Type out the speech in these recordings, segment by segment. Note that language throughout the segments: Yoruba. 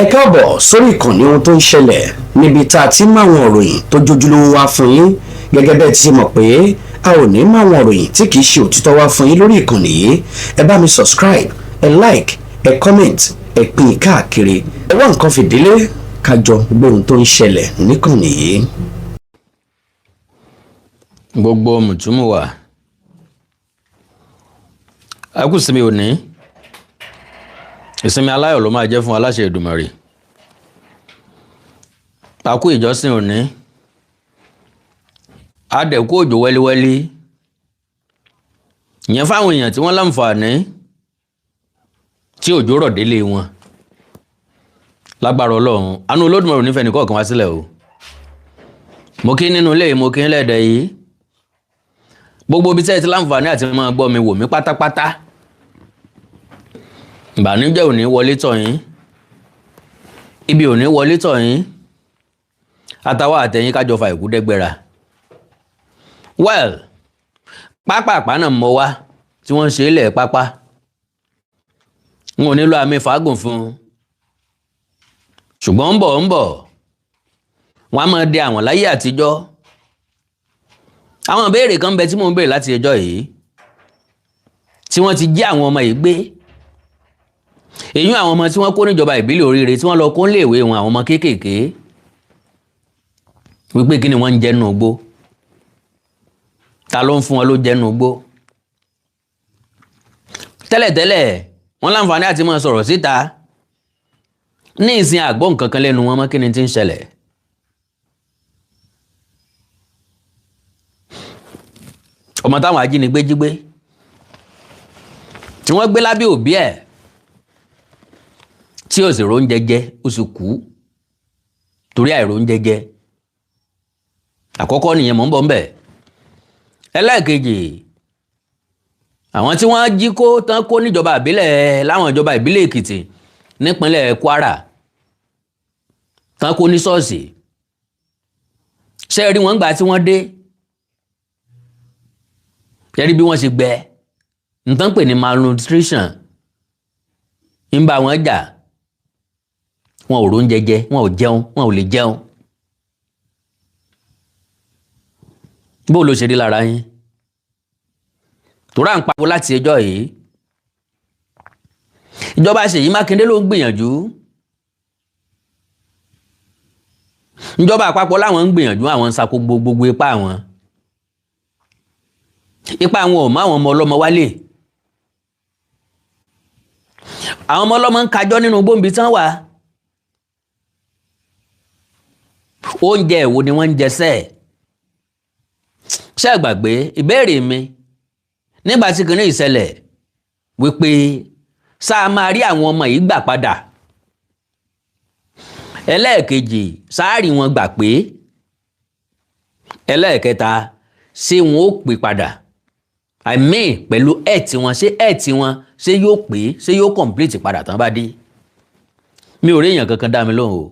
ẹ káàbọ̀ sórí ìkànnì ohun tó ń ṣẹlẹ̀ níbi tá a ti ń máwọn òròyìn tó jójúlówó wá fún yín gẹ́gẹ́ bẹ́ẹ̀ ti ṣe mọ̀ pé a ò ní máwọn òròyìn tí kìí ṣe òtítọ́ wá fún yín lórí ìkànnì yìí. ẹ bá mi subscribe, ẹ like, ẹ comment, ẹ pín káàkiri, ẹ wá nǹkan fìdílé kájọ gbóhun tó ń ṣẹlẹ̀ níkànnì yìí. gbogbo mùtúmùwà ẹ kú sinmi òní, ìsinmi aláyọ̀ ló máa jẹ́ fún aláṣẹ Èdùmàrè. a kú ìjọsìn òní, a dẹ̀ kú òjò wẹ́líwẹ́lí ìyẹn fáwọn èèyàn tí wọ́n láǹfààní tí òjò rọ̀ délé wọn. lágbára Ọlọ́run àánú Olódùmarè nífẹ̀ẹ́ nìkọ̀ọ̀kan wá sílẹ̀ o. mo kí nínú ilé, mo kí lẹ́ẹ̀dẹ̀ yìí, gbogbo ibi tí ẹ ti láǹfààní àti máa gbọ́ mi wò mí pátápátá. ìbànújẹ́ ò ní wọlé tọ̀ yín, ibi ò ní wọlé tọ̀ yín, àtàwọn àtẹ̀yìn kájọ fa ìkúdẹ́gbẹ́ra. well, pápápá náà mọ wá tí wọ́n ń ṣe ilẹ̀ pápá, n ò nílò àmì fàágùn fún un, ṣùgbọ́n ń bọ̀ wọ́n á máa dé àwọn láyé àtijọ́. àwọn ìbéèrè kan bẹ tí mò ń béèrè láti ẹjọ́ yìí tí wọ́n ti jí àwọn ọmọ yìí gbé. èyí àwọn ọmọ tí wọ́n kó níjọba ìbílẹ̀ Oríire tí wọ́n lọ kó níléèwé wọn, àwọn ọmọ kéékèèké, wípé kí ni wọ́n ń jẹ nínú igbó, ta ló ń fún wọn ló jẹ nínú igbó. tẹ́lẹ̀tẹ́lẹ̀ wọ́n láǹfààní àti máa sọ̀rọ̀ síta, ní ìsìn àgbọ̀ nǹkan kan lẹ́nu wọn mọ́. kí ni tí ń ṣẹlẹ̀? ọmọ táwọn ajínigbé jí gbé tí wọ́n gbé lábẹ́ òbí ẹ̀ tí ó sì róúnjẹ jẹ, ó sì kú torí àìróúnjẹ jẹ. àkọ́kọ́ nìyẹn, mò ń bọ̀ ńbẹ̀. ẹlẹ́ẹ̀kejì, àwọn tí wọ́n jí kó tán kó níjọba ìbílẹ̀, láwọn ìjọba ìbílẹ̀ Èkìtì nípínlẹ̀ Kwara tán kó ní ṣọ́ọ̀ṣì, ṣé ẹ rí wọn gbà tí wọ́n dé? ẹ rí bí wọ́n ṣe gbẹ, nǹkan pè ní malnutrition ń bá wọn jà. wọn ò róúnjẹ jẹ, wọn ò jẹun, wọn ò lè jẹun. bó ló ṣe rí lára yín? tòrá ń pariwo láti ẹjọ́ yìí. ìjọba Ṣèyí Mákindé ló ń gbìyànjú, ìjọba àpapọ̀ láwọn ń gbìyànjú, àwọn ń sa gbogbo ipá wọn. ipá wọn ò mọ àwọn ọmọ ọlọ́mọ wálé. àwọn ọmọ ọlọ́mọ ń kájọ́ nínú gbòǹbì tán wà. oúnjẹ èwo ni wọ́n ń jẹ sẹ́ẹ̀? ṣé ẹ gbàgbé ìbéèrè mi nígbà tí kìnìún ìṣẹ̀lẹ̀ wípé sáà máa rí àwọn ọmọ yìí gbà padà? ẹlẹ́ẹ̀kejì, sáà rí wọn gbà pé? ẹlẹ́ẹ̀kẹta, ṣé wọn ó pè padà? I mean pẹ̀lú ẹ̀tì wọn, ṣé ẹ̀tì wọn ṣé yóò pé, ṣé yóò complete padà tán bá dé? mi ò rí èèyàn kankan dá mi lóhùn o.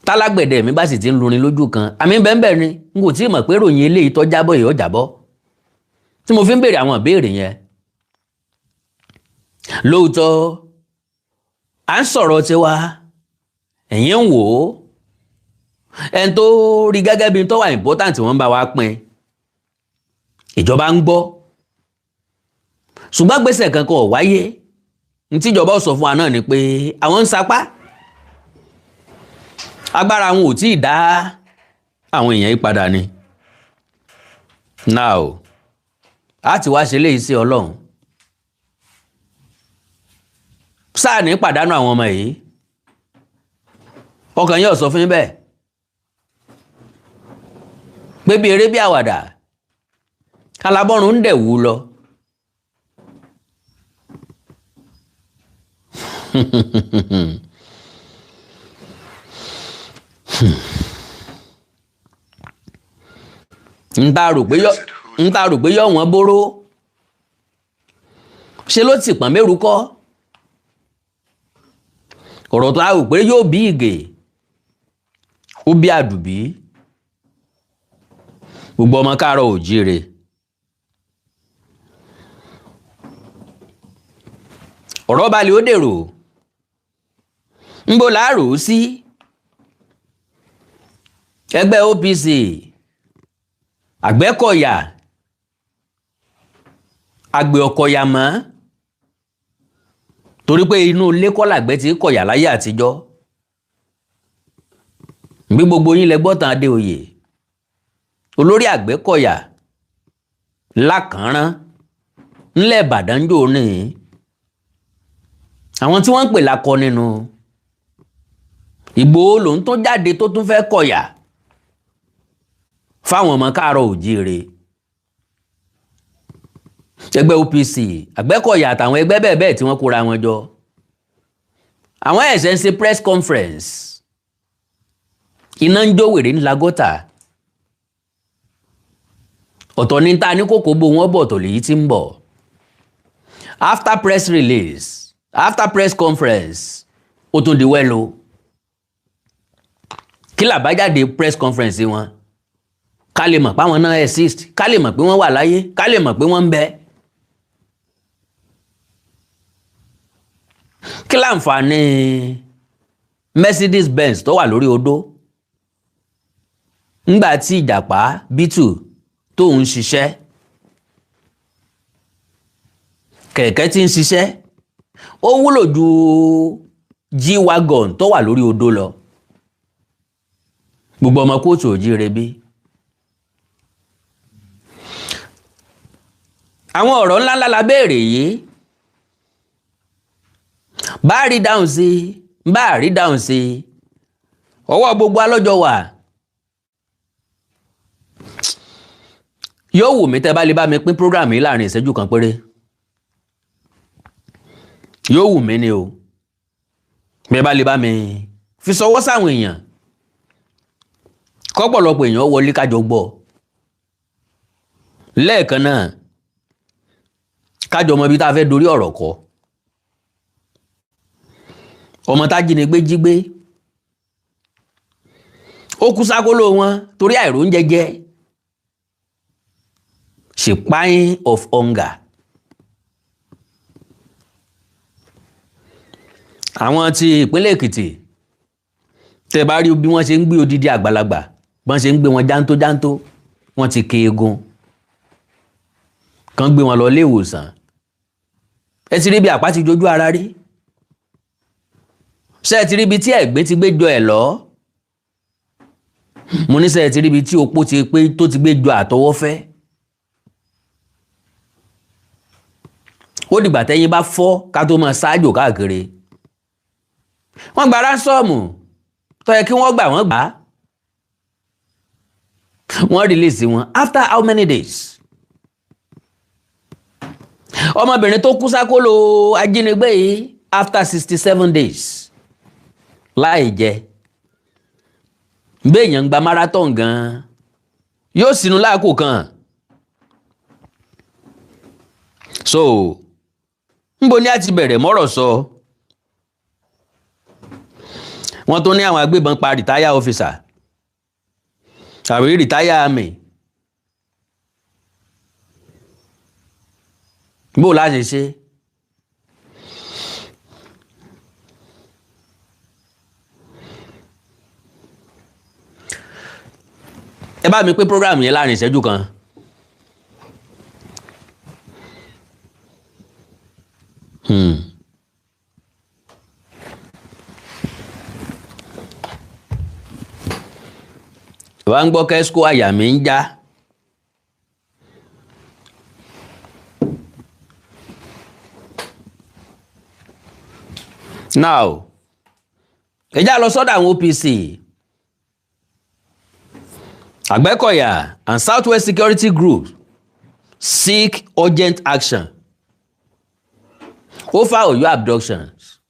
tálágbẹ̀dẹ mi bá sì ti ń lurin lójú kan, àmì bẹ́ẹ̀ ni n kò tí ì mọ̀ pé ròyìn eléyìí tó jábọ̀ yìí ó jábọ̀, tí mo fi ń béèrè àwọn ìbéèrè yẹn. lóòótọ́ à ń sọ̀rọ̀ tiwa, ẹ̀yin ń wò ó, ẹni tó rí gẹ́gẹ́ bí tó wà important wọ́n bá wa pín, ìjọba ń gbọ́, ṣùgbọ́n gbèsè kankan ò wáyé. ní tíjọba sọ fún wa náà ni pé àwọn ń sapá, agbára wọn ò tí ì dá àwọn èèyàn yìí padà ni. now a ti wá ṣe léyìí sí Ọlọ́run, sáà ní pàdánù àwọn ọmọ yìí? ọkàn yóò sọ fún yín bẹ́ẹ̀ pé bí eré bí àwàdà alábọ́run ń dẹ̀ wú lọ. ń ta rò pé yọ wọ́n bóró, ṣe ló ti pọ̀n mẹ́rù kọ́. ọ̀rọ̀ tó a rò pé yóò bí ìgè ó bí àdùbí. gbogbo ọmọ káàárọ̀ oòjíire, ọ̀rọ̀ balẹ̀ ó dèrò ńbo láàrò sí ẹgbẹ́ OPC Àgbẹ̀kọ̀yà àgbẹ̀ ọ̀kọ̀yà mọ́ torí pé inú ilé kọ́ làgbẹ̀ ti kọ̀yà láyé àtijọ́ bí gbogbo yín lẹ gbọ́ tán Adéoyè olórí Àgbẹ̀kọ̀yà lákànrán ńlẹ̀ Ìbàdàn jò ní àwọn tí wọ́n ń pè lakọ nínú Ìgbòho lòun tó jáde tó tún fẹ́ kọ̀yà fáwọn ọmọ káàárọ̀ òjíire ẹgbẹ́ OPC Àgbẹ̀kọ̀yà àtàwọn ẹgbẹ́ bẹ́ẹ̀ bẹ́ẹ̀ tí wọ́n kóra wọn jọ àwọn ẹ̀sẹ̀ ń ṣe press conference iná ń jó wèrè ńlá gọ́tà ọ̀tọ̀ ní ta ní kòkó bó wọ́n bọ̀ tó lèyí tí ń bọ̀ after press release after press conference ó tún di wẹ́lo kí làbájáde press conference wọn ká lè mọ̀ pé àwọn náà exist ká lè mọ̀ pé wọ́n wà láyé ká lè mọ̀ pé wọ́n ń bẹ kí láǹfààní Mercedes Benz tó wà lórí odó ńgbà tí ìjàpá bítù tó ń ṣiṣẹ́ kẹ̀kẹ́ tí ń ṣiṣẹ́ ó wúlò ju G-Wagon tó wà lórí odó lọ gbogbo ọmọ kóòtù òjíire bí àwọn ọ̀rọ̀ ńláńlá la béèrè yìí bá rí dáhùn sí bá rí dáhùn sí ọwọ́ gbogbo alọ́jọ́ wà yóò wù mí tẹ́ bá lè bá mi pín program yìí láàrin ìṣẹ́jú kan péré yóò wù mí ni o bẹ́ẹ̀ bá lè bá mi fi sọwọ́ sáwọn èèyàn kọ́pọ̀lọpọ̀ èèyàn wọlé kájọ gbọ́ lẹ́ẹ̀kan náà kájọ mọ ibi tá a fẹ́ dorí ọ̀rọ̀ kọ ọmọ tájínigbé jí gbé ó kú sákóló wọn torí àìróúnjẹ jẹ ṣèpáyín of hunger àwọn tí ìpínlẹ̀ Èkìtì tẹ́ bá rí bí wọ́n ṣe ń gbé odidi àgbàlagbà bọ́n ṣe ń gbé wọn jántó jántó wọ́n ti ké egun kan gbé wọn lọ ilé ìwòsàn ẹ ti rí bí àpá ti jojú ara rí ṣé ẹ ti rí bí tí ẹ̀gbẹ́ ti gbé jọ ẹ̀ lọ mo ní ṣé ẹ ti rí bí tí opó ti pé tó ti gbé jọ àtọwọ́fẹ́ ó dìgbà tẹ́yìn bá fọ́ ká tó máa ṣáájò káàkiri wọ́n gba ránsọ́ọ̀mù tó yẹ kí wọ́n gbà wọ́n gbà á wọ́n release wọn after how many days ọmọbìnrin tó kú sákóló ajínigbé yìí after 67 days láì jẹ béèyàn ń gba marathon gan yóò sínú láàkó kan so níbo ni a ti bẹ̀rẹ̀ mọ́rọ̀ sọ wọ́n tó ní àwọn agbébọn pa rìtáyà officer tàbí rìtáyà àmì bó láti ṣe ẹ bá mi pín program yẹn láàrin ìṣẹ́jú kan wá ń gbọ́ kẹ́síkó àyà mi ń já now ẹ já lọ sọ́dọ̀ àwọn OPC Àgbẹ̀kọ̀yà and Southwest Security Group seek urgent action over Oyo abductions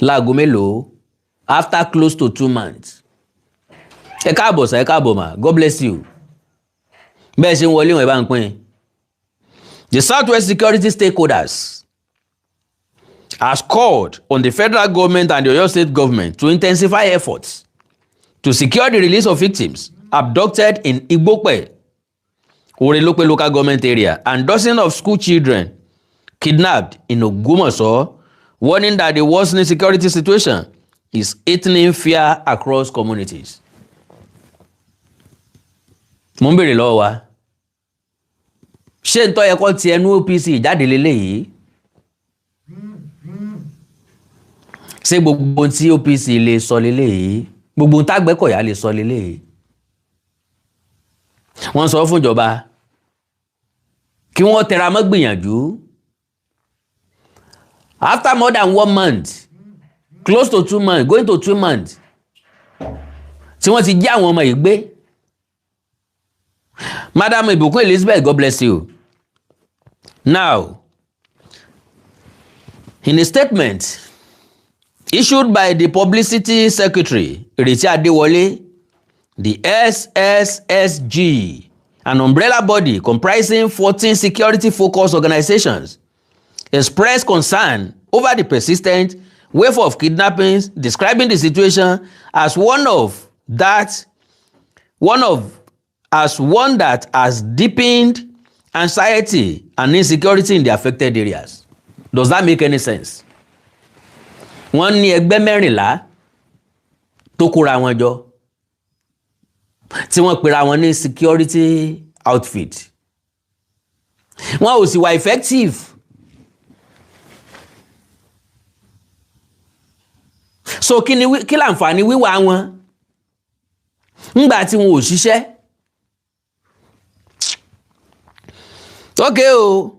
láago mélòó after close to 2 months ẹ káàbọ̀ sá ẹ káàbọ̀ mà God bless you bẹ́ẹ̀ ṣe ń wọlé wọn ẹ bá ń pín the Southwest security stakeholders has called on the federal government and the Oyo state government to intensify efforts to secure the release of victims abducted in Igbope, Orelope local government area and dozens of school children kidnapped in Ogbomoso, warning that the worsening security situation is heightening fear across communities. Mo ń béèrè lọ́wọ́ wa, ṣé ń tó yẹ kó ti ẹnu OPC jáde lélẹ́yìí? Ṣé gbogbo ohun tí OPC lè sọ lélẹ́yìí? Gbogbo ohun t'Àgbẹ̀kọ̀yà lè sọ lélẹ́yìí? Wọ́n sọ fún ìjọba kí wọ́n tẹra mọ́ gbìyànjú. After more than 1 month, close to 2 months, going to 2 months, tí wọ́n ti jí àwọn ọmọ yìí gbé. Madam Ibukun Elizabeth, God bless you. Now, in a statement issued by the Publicity Secretary, Ireti Adewole, the SSSG, an umbrella body comprising 14 security-focused organizations, expressed concern over the persistent wave of kidnappings, describing the situation as one that has deepened anxiety and insecurity in the affected areas. Does that make any sense? Wọ́n ní ẹgbẹ́ 14 tó kóra wọn jọ tí wọ́n pera wọn ní security outfit. Wọ́n ò sì wà effective. So kí láǹfààní wíwà wọn ńgbà tí wọn ò ṣiṣẹ́? Okay,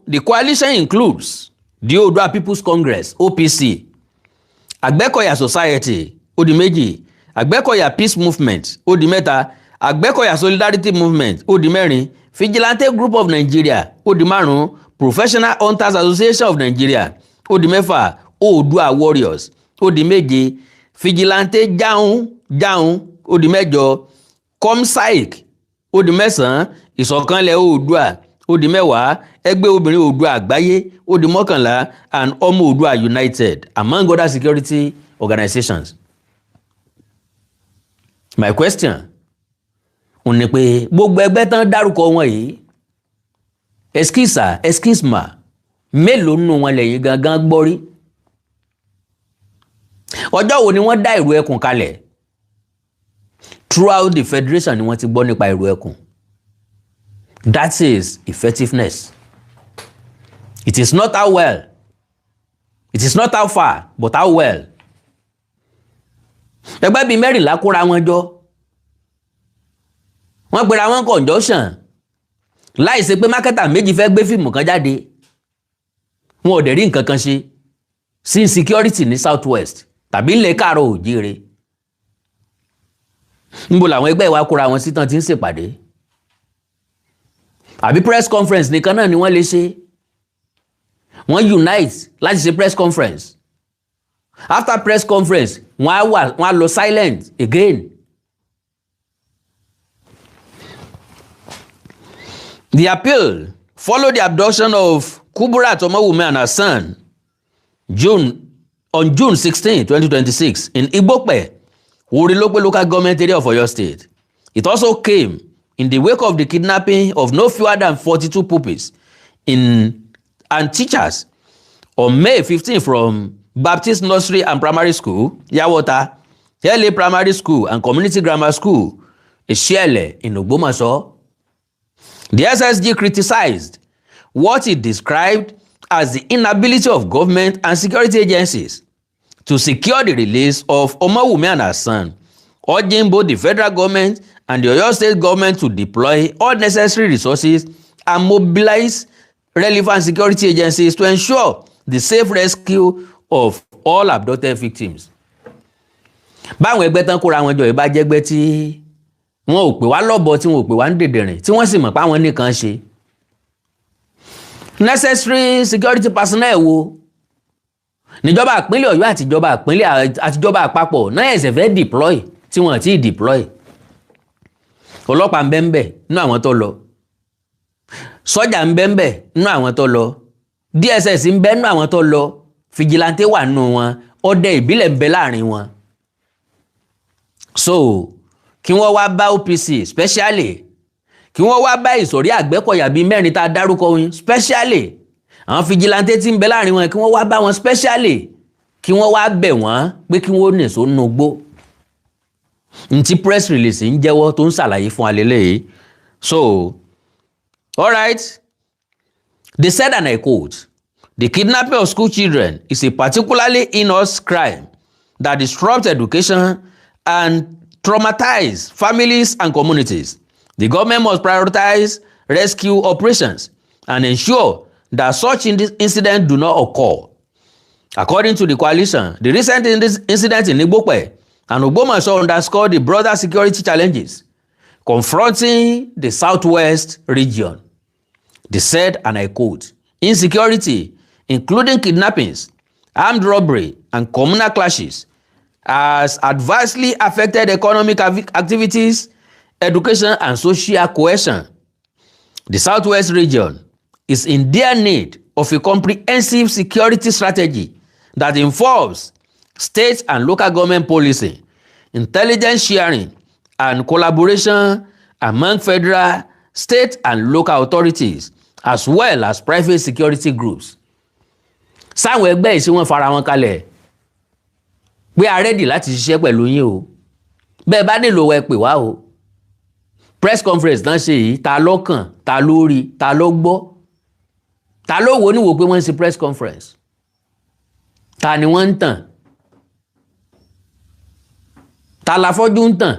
the coalition includes the Oodua People's Congress, OPC, Àgbẹ̀kọ̀yà Society, ó di 2, Àgbẹ̀kọ̀yà Peace Movement, ó di 3, Àgbẹ̀kọ̀yà Solidarity Movement, ó di 4, Vigilante Group of Nigeria, ó di 5, Professional Hunters Association of Nigeria, ó di 6, Oodua Warriors, ó di 7, Vigilante Jaun, ó di 8, Comsaic, ó di 9, Ìṣọ̀kanlẹ̀ Oòduà, ó di 10, Ẹgbẹ́ Obìnrin Oòduà Àgbáyé, ó di 11, and Ọmọ Oòduà United, among other security organizations. My question ó ní pé gbogbo ẹgbẹ́ tán dárúkọ wọn yìí, excuse-ma, mélòó nínú wọn lẹ́yìn gangan gbọ́ rí? Ọjọ́ wo ni wọ́n dá Iru Ekun kalẹ̀? Throughout the federation ni wọ́n ti gbọ́ nípa Iru Ekun. That is effectiveness. It is not how well. It is not how far, but how well. Ẹgbẹ́ bíi 14 kóra wọn jọ. Wọ́n pera wọn conjunction. Láì ṣe pé mákẹ́tà méjì fẹ́ gbé fíìmù kan jáde. Wọn ò dẹ̀ rí nǹkan kan ṣe sí insecurity ní Southwest tàbí ilẹ̀ Káàárọ̀ Oòjíire. Níbo làwọn ẹgbẹ́ wa kóra wọn sí tán ti ń ṣèpàdé? Àbí press conference nìkan náà ni wọ́n lè ṣe? Wọ́n unite láti ṣe press conference. After press conference, wọ́n á lọ silent again. The appeal followed the abduction of Kuburat Omowumi and her son on June 16, 2026 in Igbope, Orilope local government area of Oyo State. It also came in the wake of the kidnapping of no fewer than 42 pupils and teachers on May 15 from Baptist Nursery and Primary School, Yawota, LA Primary School and Community Grammar School, Esiele in Ogbomoso. The SSG criticized what it described as the inability of government and security agencies to secure the release of Omowumi and her son, urging both the federal government and the Oyo State government to deploy all necessary resources and mobilize relevant security agencies to ensure the safe rescue of all abducted victims. Báwọn ẹgbẹ́ tán kóra wọn jọ ìbá jẹ́gbẹ́ tí wọn ò pè wá lọ́bọ, tí wọn ò pè wá ń dèdèrìn, tí wọ́n sì mọ̀ pé àwọn nìkan ṣe. Necessary security personnel wo níjọba ìpínlẹ̀ Ọ̀yọ́ àtijọba àpapọ̀ náà ẹ̀sẹ̀ fẹ́ deploy tí wọ́n ti deploy. Ọlọ́pàá ń bẹ́ńbẹ́ nínú àwọn tó lọ, sọ́jà ń bẹ́ńbẹ́ nínú àwọn tó lọ, DSS ń bẹ́ nínú àwọn tó lọ, fìjìláńtì wà nínú wọn, ọdẹ ìbílẹ̀ ń bẹ láàrin wọn. So kí wọ́n wá bá OPC specially, kí wọ́n wá bá ìsọ̀rí Àgbẹ̀kọ̀yà bíi 4 tá a dárúkọ yín specially, àwọn fìjìláńtẹ́ tí ń bẹ láàrin wọn kí wọ́n wá bá wọn specially kí wọ́n wá bẹ̀ wọ́n pé kí wọ́n nìṣó nugbó. Ntí press release ń jẹ́wọ́ tó ń ṣàlàyé fún alẹ́lẹ́ yìí. So, all right, they said, and I quote, "The kidnapping of school children is a particularly heinous crime that disrupts education and traumatizes families and communities. The government must prioritize rescue operations and ensure that such incidents do not occur." According to the coalition, the recent incident in Igbope and Ogbomoso underscore the broader security challenges confronting the southwest region. They said, and I quote, "Insecurity, including kidnappings, armed robbery, and communal clashes, has adversely affected economic activities, education, and social cohesion. The southwest region is in dire need of a comprehensive security strategy that involves state and local government policy, intelligence sharing, and collaboration among federal, state, and local authorities, as well as private security groups." Sáwọn ẹgbẹ́ yìí sí wọ́n fara wọn kalẹ̀ pé a ready láti ṣiṣẹ́ pẹ̀lú yín o. Bẹ́ẹ̀ bá nílò ẹ pè wá o. Press conference náà ṣe yìí, ta ló kàn, ta ló rí, ta ló gbọ́, ta ló wò níwò pé wọ́n ń ṣe press conference. Ta ni wọ́n ń tàn? Ta la fọ́jú ń tàn?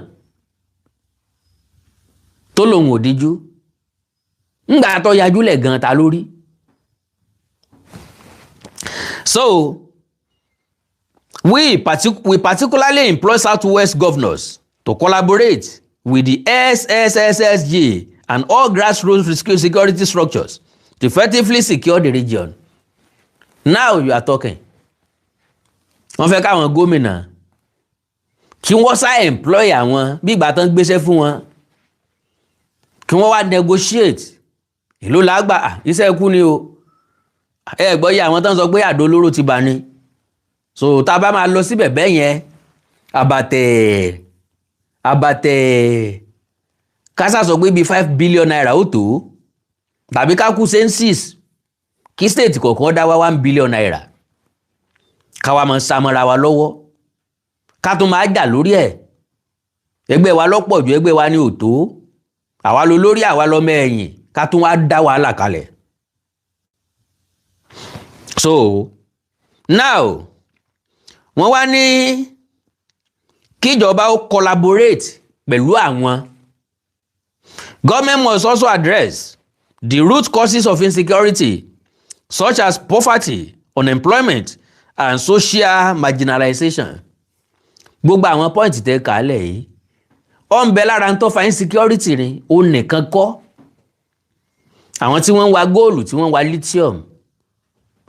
Tó lòun ò díjú. Ńgbà tó yajúlẹ̀ gan ta ló rí. So, we particularly employ Southwest governors to collaborate with the SSSSG and all grassroots security structures to effectively secure the region. Now you are talking. Wọ́n fẹ́ káwọn gómìnà kí wọ́n sá employ àwọn bí ìgbà tán gbéṣẹ́ fún wọn, kí wọ́n wá negotiate. Ìlú làgbà iṣẹ́ ikú ni o. Ẹ gbọ́ yé àwọn tán sọ pé àdó olóró ti bà ní. So tá bá máa lọ síbẹ̀ bẹ́ẹ̀ yẹn àbàtẹ̀ kásá sọ pé bí 5 billion naira ó tó, tàbí ká kú census kí state kọ̀ọ̀kan dá wá 1 billion naira ká wá máa sàmọ́ra wa lọ́wọ́ ká tún máa jà lórí ẹ̀. Ẹgbẹ́ wa lọ́pọ̀ ju ẹgbẹ́ wa ní òtó, àwa lọ lórí àwa lọ́mọ ẹ̀yìn ká tún wá dá wàhálà kalẹ̀. So now wọ́n wá ní kíjọba ó collaborate pẹ̀lú àwọn. Government must also address the root causes of insecurity such as poverty, unemployment, and social marginalization. Gbogbo àwọn pọ́ìntì tẹ́ kálẹ̀ yìí ó ń bẹ lára ń tó fa insecurity ni ó nìkan kọ́. Àwọn tí wọ́n ń wa góòlù, tí wọ́n ń wa lithium,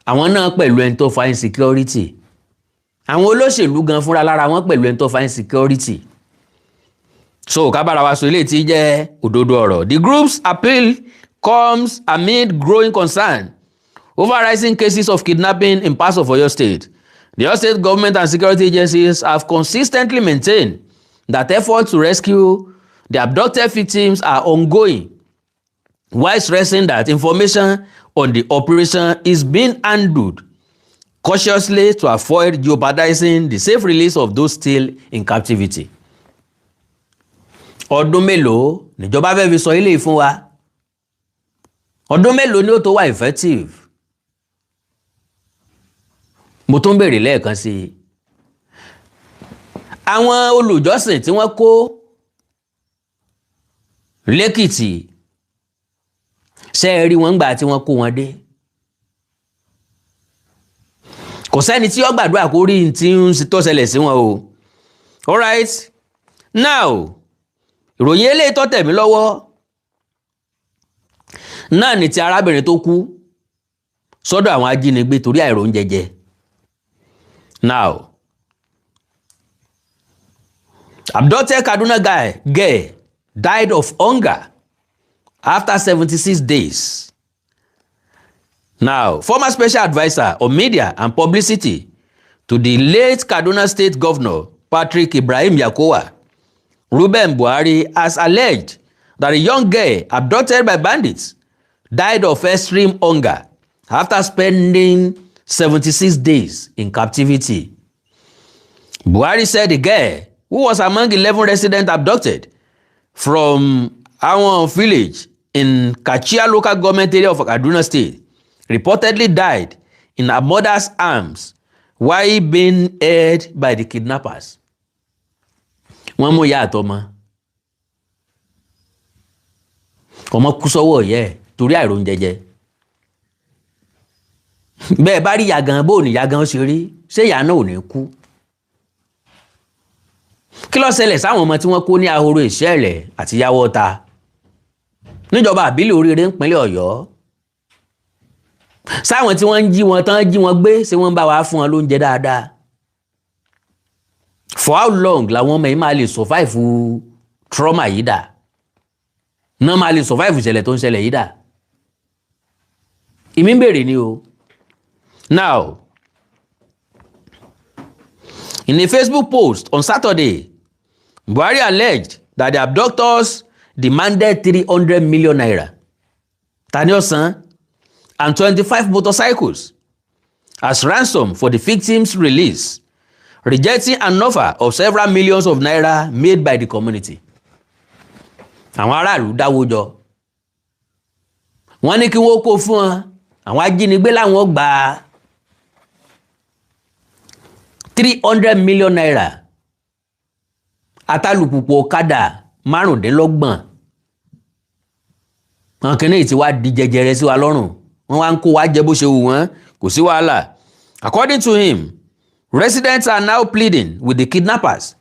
àwọn náà pẹ̀lú ẹni tó fa insecurity. Àwọn olóṣèlú gan fúnra lára wọn pẹ̀lú ẹni tó fa insecurity. So kábàrà wa sọ ilé tí jẹ́ òdodo ọ̀rọ̀. The group's appeal comes amid growing concern over rising cases of kidnapping in parts of Oyo State. The Oyo State government and security agencies have consistently maintained that efforts to rescue the abducted victims are ongoing, while stressing that information on the operation is being handled cautiously to avoid jeopardizing the safe release of those still in captivity. Ọdún mélòó níjọba fẹ́ fi sọ ilé fún wa? Ọdún mélòó ni ó tó wà effective? Mo tún béèrè lẹ́ẹ̀kan sí i. Àwọn olùjọ́sìn tí wọ́n kó lẹ́kìtì ṣé ẹ rí wọn gbà tí wọ́n kó wọn dé? Kò sẹ́ni tí ó gbàdúrà kó rí tí ń tó ṣẹlẹ̀ sí wọn o. All right, now ìròyìn eléyìí tó tẹ̀ mí lọ́wọ́ náà ni ti arábìnrin tó kú sọ́dọ̀ àwọn ajínigbé torí àìróúnjẹ jẹ. Now, abducted Kaduna girl died of hunger after 76 days. Now, former special advisor on media and publicity to the late Kaduna State Governor Patrick Ibrahim Yakowa, Reuben Buhari, has alleged that a young girl abducted by bandits died of extreme hunger after spending 76 days in captivity. Buhari said the girl, who was among 11 residents abducted from our village in Kachia local government area of Kaduna State, reportedly died in her mother's arms while being held by the kidnappers. Wọ́n mú ìyá àtọmọ. Ọmọ kú sọ́wọ́ ìyá ẹ̀ torí àìróúnjẹjẹ. Bẹ́ẹ̀ bá rí ìyá gan bó ní ìyá gan ṣe rí, ṣé ìyá náà ò ní kú? Kí ló ṣẹlẹ̀ sáwọn ọmọ tí wọ́n kó ní ahoro ìṣẹ̀lẹ̀ àti yáwọ́ta níjọba àbílẹ̀ Oríire nípínlẹ̀ Ọ̀yọ́? Sáwọn tí wọ́n ń jí wọn tán jí wọn gbé ṣé wọ́n bá wa fún wọn lóúnjẹ dáadáa? For how long làwọn ọmọ yìí máa lè survive trauma yìí dà? Náà máa lè survive ìṣẹ̀lẹ̀ tó ń ṣẹlẹ̀ yìí dà? Ìmí ń bèrè ni o. Now, in a Facebook post on Saturday, Buhari alleged that the abductors demanded 300 million naira, Tani ó san, and 25 motorcycles as ransom for the victims' release, rejecting an offer of several millions of naira made by the community. Àwọn aráàlú dáwó jọ. Wọ́n ní kí wọ́n kó fún wọn, àwọn ajínigbé láwọn gba 300 million naira. Atálùpùpù ọ̀kadà 25. Àwọn kìíní tí wá di jẹjẹrẹ sí wa lọ́rùn. Wọ́n wá ń kó wá jẹ bó ṣe wù wọ́n, kò sí wàhálà. According to him, residents are now pleading with the kidnappers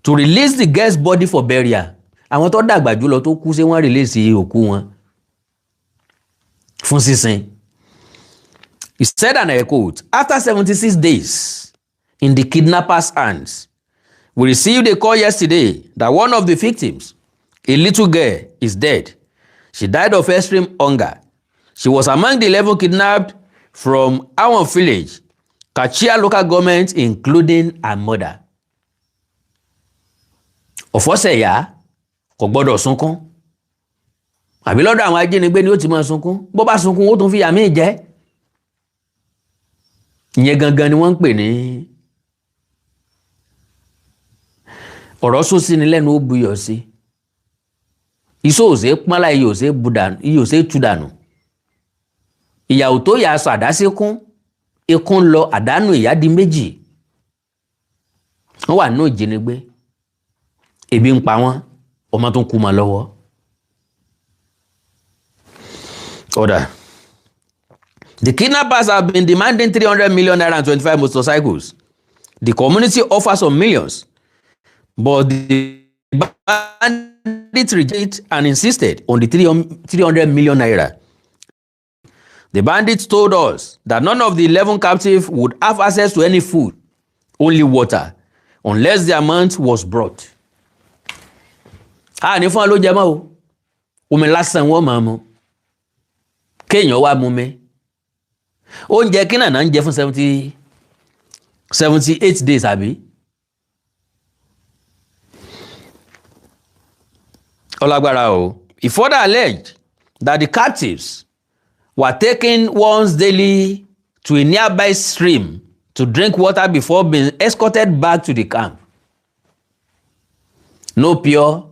to release the girl's body for burial. Àwọn tó dàgbà jùlọ tó kú ṣé wọ́n release òkú wọn fún sísin. He said, and I quote, "After 76 days in the kidnappers' hands, we received a call yesterday that one of the victims, a little girl, is dead. She died of extreme hunger. She was among the 11 kidnapped from our village, Kachia local government, including her mother." Ọ̀fọ̀sẹ̀yà kò gbọ́dọ̀ sunkún. Àbí lọ́dọ̀ àwọn ajínigbé ni ó ti máa sunkún. Bó bá sunkún ó tún fi àmì jẹ. Ìyẹn gangan ni wọ́n ń pè ní ọ̀rọ̀ sósì ní lẹ́nu ó buyọ̀ sí. Iṣó ò ṣe pọ́nlá iyọ̀ ò ṣe tú dànù. Ìyàwó tó yà aṣọ àdásíkún, ikún lọ àdánù ìyá di méjì. Wọ́n wà nínú ìjínigbé. Ebi ń pa wọ́n, ọmọ tó ń kú mọ́ lọ́wọ́. Order. The kidnappers have been demanding 300 million naira and 25 motorcycles. The community offers some millions, but the bandits rejected and insisted on the 300 million naira. The bandits told us that none of the 11 captives would have access to any food, only water, unless the amount was brought. Ní fún ló jẹ mọ́ o. Omi lásán wọ́n máa mu. Kéèyàn wá mu mi. Oúnjẹ kí nàná ń jẹ fún 78 days àbí? Ọlágbára o. He further alleged that the captives were taken once daily to a nearby stream to drink water before being escorted back to the camp. No pure,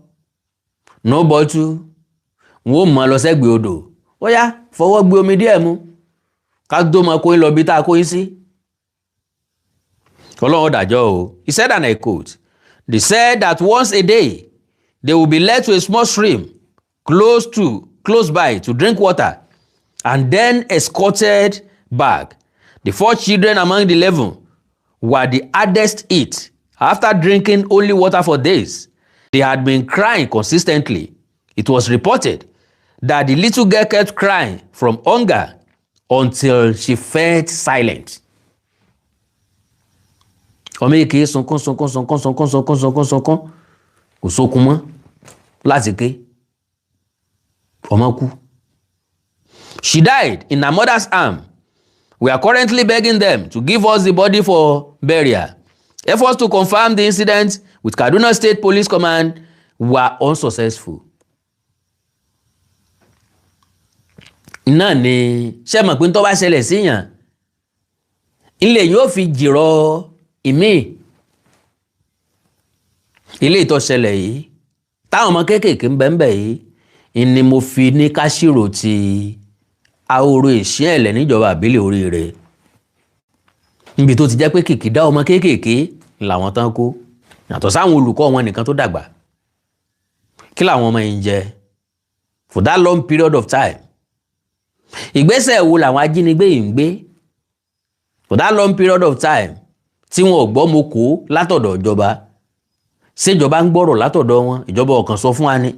no bottle. Wọ́n mọ̀ lọ sẹ́gbẹ̀ẹ́ odò. Ó yá, fọwọ́ gbé omi díẹ̀ mu. Ká tó mọ kó lọ bí tá kó sí. Ọlọ́run dájọ́ o. He said, and I quote, "They said that once a day they will be led to a small stream close by to drink water and then escorted back. The 4 children among the 11 were the hardest hit. After drinking only water for days, they had been crying consistently. It was reported that the little girl kept crying from hunger until she felt silent." Ọmọ èké sunkún kò sókun mọ́ láti ké. Ọmọ kú. She died in her mother's arm. We are currently begging them to give us the body for burial. Efforts to confirm the incident with Kaduna State Police Command were unsuccessful. náà ni ṣé mọ̀ pé tó bá ṣẹlẹ̀ síyàn ilé yóò fi jìrọ̀ ìmí ilé ìtọ́ ṣẹlẹ̀ yìí táwọn ọmọ kéékèèké ń bẹ́ẹ̀ yìí ni mo fi ní káṣírò ti ahoro ìṣẹ́ẹ̀lẹ̀ níjọba àbílẹ̀ Oríire níbi tó ti jẹ́ pé kìkìdá ọmọ kéékèèké làwọn tán kó yàtọ̀ sáwọn olùkọ́ wọn nìkan tó dàgbà kí làwọn ọmọ yìí ń jẹ for that long period of time ìgbésẹ̀ wo làwọn ajínigbé yìí ń gbé for that long period of time tí wọn ò gbọ́ mo kó látọ̀dọ̀ ìjọba ṣèjọba ń gbọ́rọ̀ látọ̀dọ̀ wọn ìjọba ọ̀kan sọ fún wa ni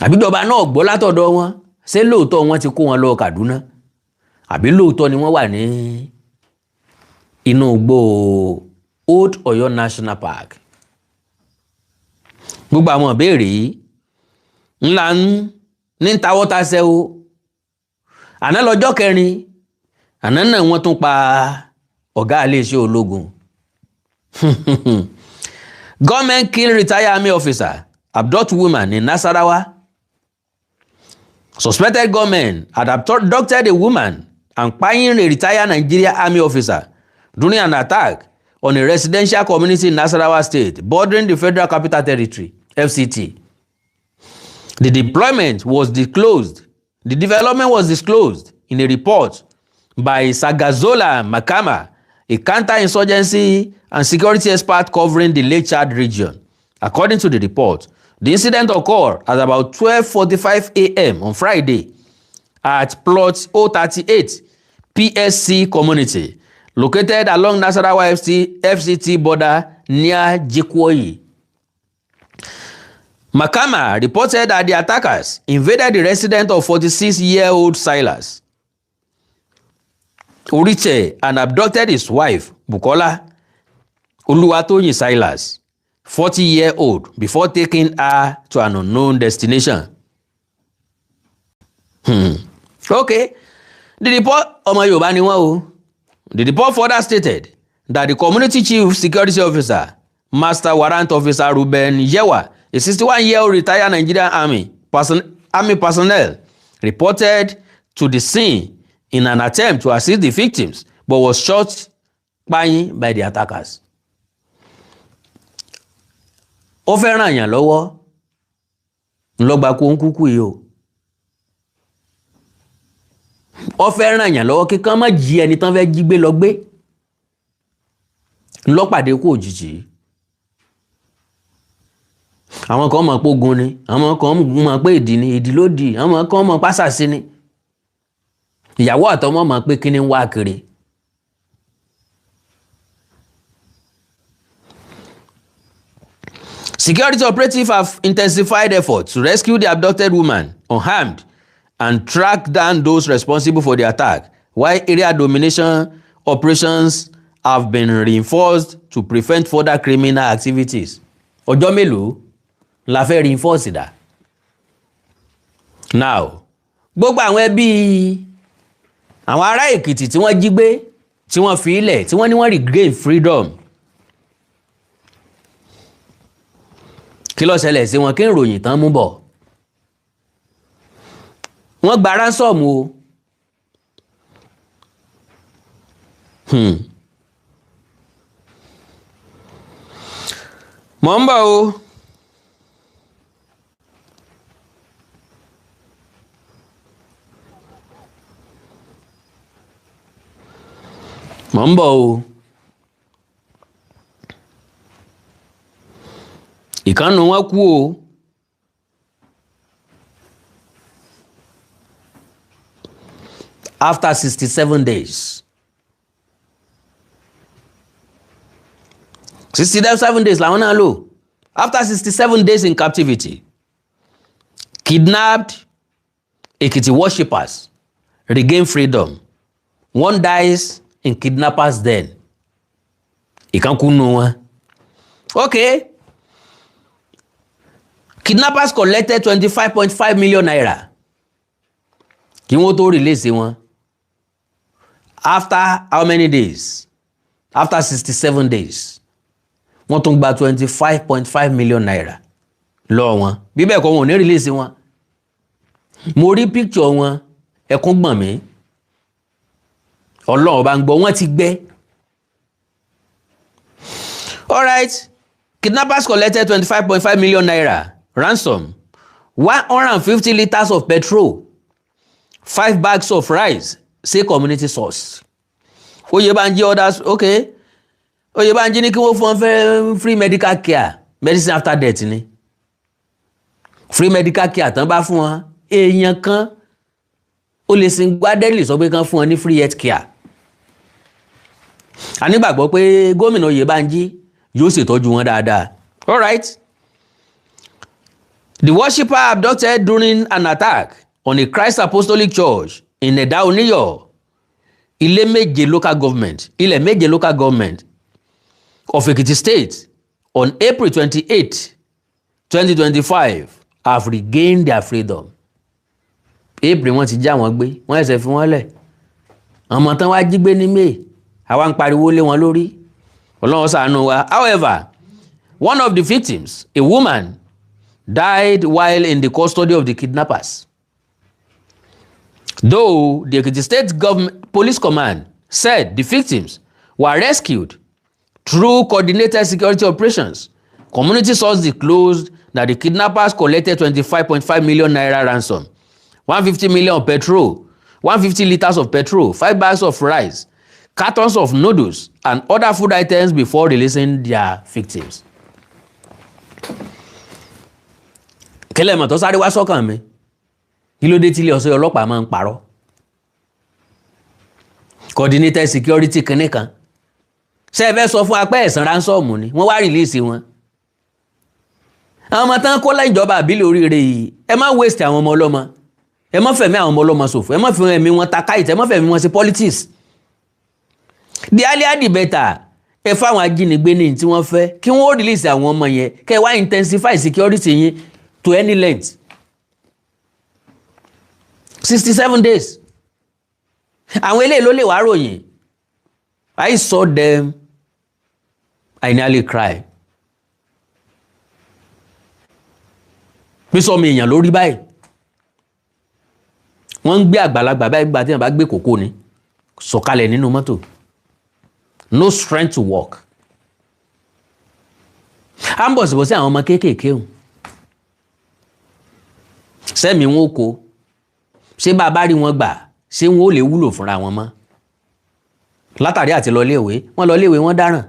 àbí ìjọba náà gbọ́ látọ̀dọ̀ wọn ṣé lóòótọ́ wọn ti kó wọn lọ Kaduna àbí lóòótọ́ ni wọ́n wà ní inú igbó Old Ọ̀yọ́ National Park gbogbo àwọn ìbéèrè yìí ńlá ní tawọ́tasẹ́ o àná lọ́jọ́ kẹrin àná náà wọ́n tún pa ọ̀gá iléeṣẹ́ ológun government kill retired army officer abduct woman in Nasarawa. Suspected gunmen had abducted a woman and kpayin a retired Nigerian army officer during an attack on a residential community in Nasarawa State bordering the Federal Capital Territory (FCT). The development was disclosed in a report by Sagazola Makama, a counter-insurgency and security expert covering the Lake Chad region. According to the report, the incident occurred at about 12:45 a.m. on Friday at plot 038 PSC community located along Nasarawa FCT border near Jikwoyi. Makama reported that the attackers invaded the residence of 46-year-old Silas Uriche and abducted his wife, Bukola Oluwatoyin Silas, 40-year-old, before taking her to an unknown destination. Okay. The report, the report further stated that the community chief security officer, Master Warrant Officer Ruben Yewa, a 61-year-old retired Nigerian army personnel, reported to the scene in an attempt to assist the victims, but was shot by the attackers. Ó fẹ́ ràn yàn lọ́wọ́ ńlọgba kó ń kúkú yìí o. Ó fẹ́ ràn yàn lọ́wọ́ kíkan má jí ẹni tán fẹ́ jí gbé lọ gbé. Ńlọ́pàdé kó òjijì. Àwọn kan mọ̀ pé ogun ni, àwọn kan mọ̀ pé ìdí ni, ìdí ló dì, àwọn kan mọ̀ pásàsí ni. Ìyàwó àtọmọ mọ̀ pé kíni ń wá kiri. Security operatives have intensified efforts to rescue the abducted woman unharmed and track down those responsible for the attack, while area domination operations have been reinforced to prevent further criminal activities. Ọjọ́ mélòó la fẹ́ reinforce dà? Now, gbogbo àwọn ẹbí àwọn ará Èkìtì tí wọ́n jí gbé, tí wọ́n fi ilẹ̀, tí wọ́n ní wọ́n regain freedom. Kí ló ṣẹlẹ̀ sí wọn? Kí n ròyìn tán mú bọ̀? Wọ́n gba ransom o. Mò ń bọ̀ o. Mò ń bọ̀ o. Ìkànnù wọn kú o. After 67 days. 67 days làwọn náà lò. After 67 days in captivity, kidnapped Ekiti worshippers regain freedom. One dies in kidnappers' den. Ìkànkùnú wọn. Okay. Kidnappers collected 25.5 million naira. Kí wọ́n tó release wọn. After how many days? After 67 days. Wọ́n tún gba 25.5 million naira lọ́wọ́ wọn. Bí bẹ́ẹ̀ kọ́ wọn ò ní release wọn. mo rí picture wọn ẹkún gbọ̀n mí Ọlọ́run bá ń gbọ́ wọ́n ti gbẹ́. All right, kidnappers collected 25.5 million naira ransom, 150 litres of petrol, 5 bags of rice, say community source. Oyebanji orders, okay. Oyebanji ní kí wọ́n fún free medical care, medicine after death ni. Free medical care tán bá fún wọn, èèyàn kan ó lè sin gbádẹ́lì sọ pé kán fún wọn ní free health care. A nígbàgbọ́ pé gómìnà Oyebanji yóò ṣètọ́jú wọn dáadáa. All right. The worshipper abducted during an attack on a Christ Apostolic Church in Edauniyo, ilé méje local government of Ekiti State on April 28, 2025 have regained their freedom. April wọ́n ti já wọn gbé, wọ́n ẹsẹ̀ fi wọ́n lẹ̀. Ọmọ tán wá jí gbé ní May, àwa ń pariwo lé wọn lórí. Ọlọ́run ṣàánú wa. However, one of the victims, a woman, died while in the custody of the kidnappers. Though the Ekiti State Police Command said the victims were rescued through coordinated security operations, community sources disclosed that the kidnappers collected 25.5 million naira ransom, 150 million of petrol, 150 litres of petrol, 5 bags of rice, cartons of noodles, and other food items before releasing their victims. Kẹ́lẹ́ mọ̀ tó sáré wá sọ́kàn mi. Kí ló dé tí ilé ọ̀sẹ̀ ọlọ́pàá máa ń parọ́? Coordinated security kinní kan. Ṣé ẹ fẹ́ sọ fún apẹ́ ẹ̀sán ránsọ́ọ̀mù ni? Wọ́n wá rìlíìsì wọn. Àwọn ọmọ tán kó lẹ́yìn ìjọba àbílẹ̀ oríire yìí. Ẹ má waste àwọn ọmọ ọlọ́mọ. Ẹ má fẹ̀mí àwọn ọmọ ọlọ́mọ ṣòfò. Ẹ má fi ẹ̀mí wọn ta káìtì. Ẹ má fẹ̀mí wọn ṣe politics. The earlier the better. Ẹ fáwọn ajínigbé ní tí wọ́n fẹ́ kí wọ́n release àwọn ọmọ yẹn kẹ́ wá intensify security yín to any length. 67 days. Àwọn eléyìí ló lè wá ròyìn. I saw them. I nearly cried. Bí sọ mi èèyàn lórí báyìí. Wọ́n ń gbé àgbàlagbà báyìí gbà tí wọ́n bá gbé kòkó ni. Sọ̀kalẹ̀ nínú mọ́tò. No strength to walk. À ń bọ̀ síbọ̀ sí àwọn ọmọ kéékèèké o. Sẹ́mi wọn kò. Ṣé bàbá rí wọn gbà? Ṣé wọn ò lè wúlò fúnra wọn mọ́? Látàrí àti lọ léèwé, wọ́n lọ léèwé wọ́n dáràn.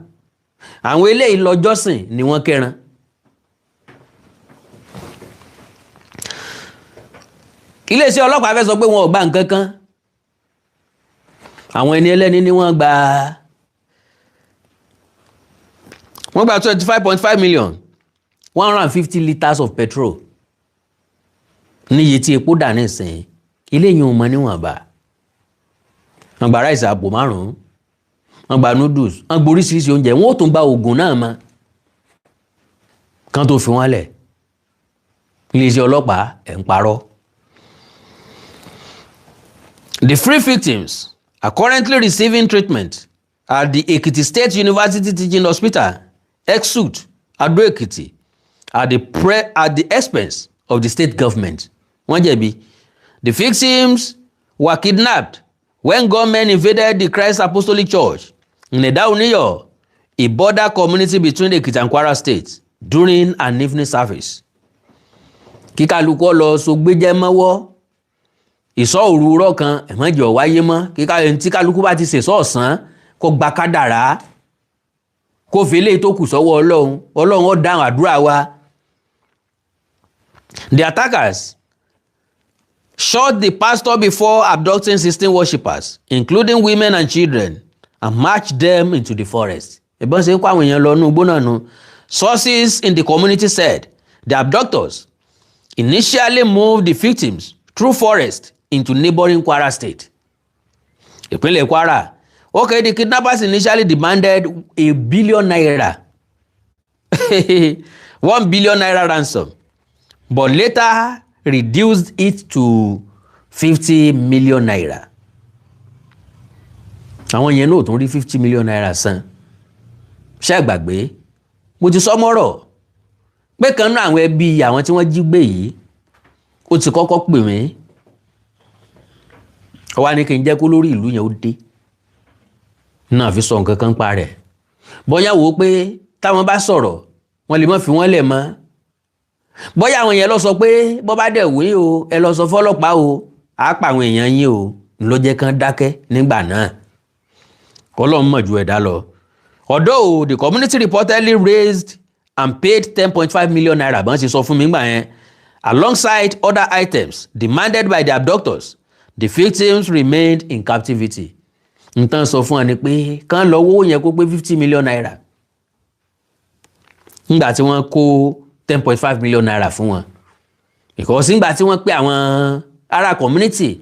Àwọn eléyìí lọ jọ́sìn ni wọ́n kẹran. Iléeṣẹ́ ọlọ́pàá fẹ́ sọ pé wọn ò gba nǹkan kan. Àwọn ẹni ẹlẹ́ni ni wọ́n gba 25.5 million, 150 litres of petrol. Ní iye tí epo dà ní ìsìn, ilé yìí ò mọ níwọ̀nba. Wọ́n gba ráìsì àpò 5, wọ́n gba noodles, wọ́n gba oríṣiríṣi oúnjẹ, wọ́n ó tún gba oògùn náà mọ́. Kán tó fi wọ́n lẹ̀. Iléeṣẹ́ ọlọ́pàá ẹ̀ ń parọ́. The three victims are currently receiving treatment at the Ekiti State University Teaching Hospital, EXUT, Ado Ekiti, at the expense of the state government. Wọ́n jẹ̀bi. The victims were kidnapped when gunmen invaded the Christ Apostolic Church in Edauniyo, a border community between Ekiti and Kwara states, during an evening service. Kíkálukú lọ sọgbẹ́jẹ́ mọ́wọ́. Ìsọ̀ òrùrọ̀ kan ẹ̀mọ́jọ̀ wáyé mọ́. Tí kálukú bá ti ṣèṣọ́ ọ̀sán kó gba kádàrá. Kó fi eléyìí tó kù sọ́wọ́ Ọlọ́run. Ọlọ́run ó dáhùn àdúrà wa. The attackers shot the pastor before abducting 16 worshippers, including women and children, and marched them into the forest. Ìbọn ṣe ń kó àwọn èèyàn lọ nú igbó náà nù. Sources in the community said the abductors initially moved the victims through forest into neighboring Kwara state. Ìpínlẹ̀ Kwara. Okay, the kidnappers initially demanded 1 billion naira. 1 billion naira ransom, but later reduced it to 50 million naira. Àwọn yẹn náà tún rí 50 million naira san. Ṣé gbàgbé? Mo ti sọ mọ́rọ̀ pé kan náà àwọn ẹbí àwọn tí wọ́n jí gbé yìí ó ti kọ́kọ́ pè mí ó wá ní kí n jẹ́ kó lórí ìlú yẹn ó dé náà fi sọ nǹkan kan pa rẹ̀ bóyá wò ó pé táwọn bá sọ̀rọ̀ wọ́n lè má fi wọ́n lẹ̀ mọ́ bóyá àwọn yẹn lọ sọ pé bó bá dẹ̀ wé o ẹ lọ sọ fọ́lọ́pàá o á pa àwọn èèyàn yín o ló jẹ́ kán dákẹ́ nígbà náà Ọlọ́run mọ̀ ju ẹ̀dá lọ. Although the community reportedly raised and paid 10.5 million naira bọ́n ṣe sọ fún mi gbà yẹn alongside other items demanded by the abductors, the victims remained in captivity. Nǹkan sọ fún wa ni pé kán lọ owó yẹn kó pé 50 million naira nígbà tí wọ́n kó 10.5 million naira fún wọn because nígbà tí wọ́n pé àwọn ará community